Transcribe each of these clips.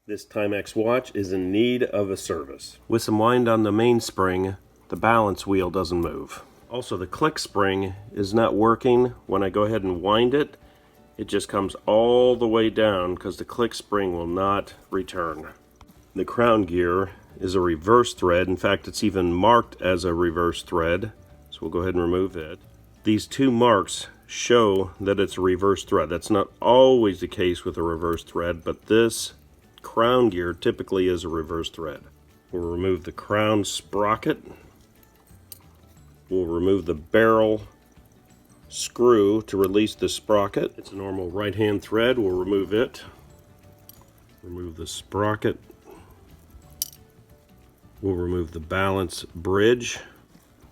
This Timex watch is in need of a service. With some wind on the mainspring, the balance wheel doesn't move. Also, the click spring is not working. When I go ahead and wind it, it just comes all the way down because the click spring will not return. The crown gear is a reverse thread. In fact, it's even marked as a reverse thread. So we'll go ahead and remove it. These two marks show that it's a reverse thread. That's not always the case with a reverse thread, but this crown gear typically is a reverse thread. We'll remove the crown sprocket. We'll remove the barrel screw to release the sprocket. It's a normal right hand thread. We'll remove it. Remove the sprocket. We'll remove the balance bridge.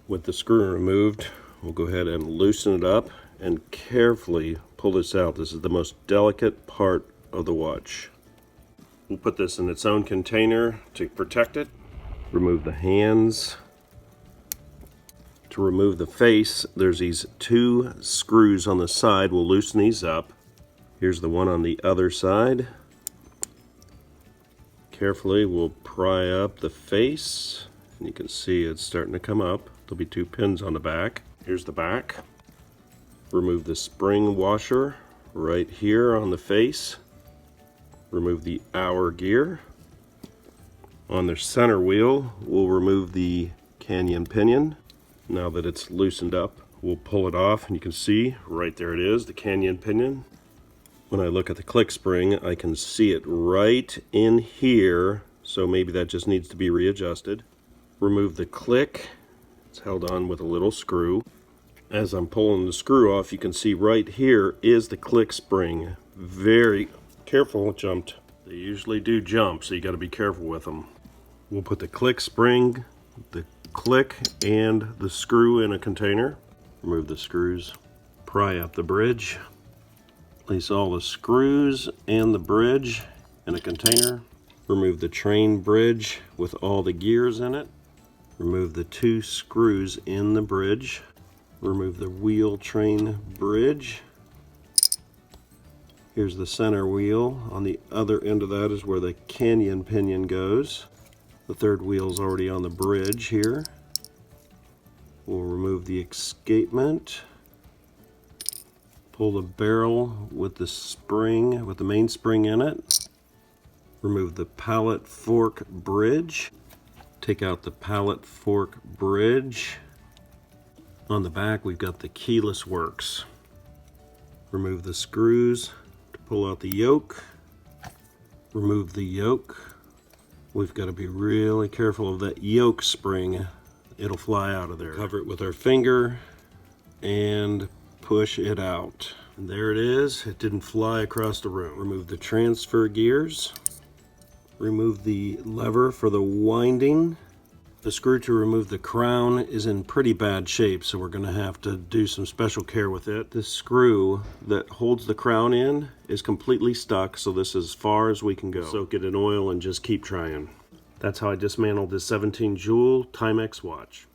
With the screw removed, we'll go ahead and loosen it up and carefully pull this out. This is the most delicate part of the watch. We'll put this in its own container to protect it. Remove the hands. To remove the face, there's these two screws on the side. We'll loosen these up. Here's the one on the other side. Carefully, we'll pry up the face. And you can see it's starting to come up. There'll be two pins on the back. Here's the back. Remove the spring washer right here on the face. Remove the hour gear. On the center wheel, we'll remove the canyon pinion. Now that it's loosened up, we'll pull it off, and you can see right there it is, the canyon pinion. When I look at the click spring, I can see it right in here, so maybe that just needs to be readjusted. Remove the click. It's held on with a little screw. As I'm pulling the screw off, you can see right here is the click spring. Very careful, it jumped. They usually do jump, so you got to be careful with them. We'll put the click spring, the click, and the screw in a container. Remove the screws. Pry up the bridge. Place all the screws and the bridge in a container. Remove the train bridge with all the gears in it. Remove the two screws in the bridge. Remove the wheel train bridge. Here's the center wheel. On the other end of that is where the canyon pinion goes. The third wheel is already on the bridge here. We'll remove the escapement. Pull the barrel with the spring, with the main spring in it. Remove the pallet fork bridge. Take out the pallet fork bridge. On the back, we've got the keyless works. Remove the screws to pull out the yoke. Remove the yoke. We've got to be really careful of that yoke spring. It'll fly out of there. Cover it with our finger and push it out. And there it is. It didn't fly across the room. Remove the transfer gears. Remove the lever for the winding. The screw to remove the crown is in pretty bad shape, so we're going to have to do some special care with it. The screw that holds the crown in is completely stuck, so this is as far as we can go. Soak it in oil and just keep trying. That's how I dismantled this 17 jewel Timex watch.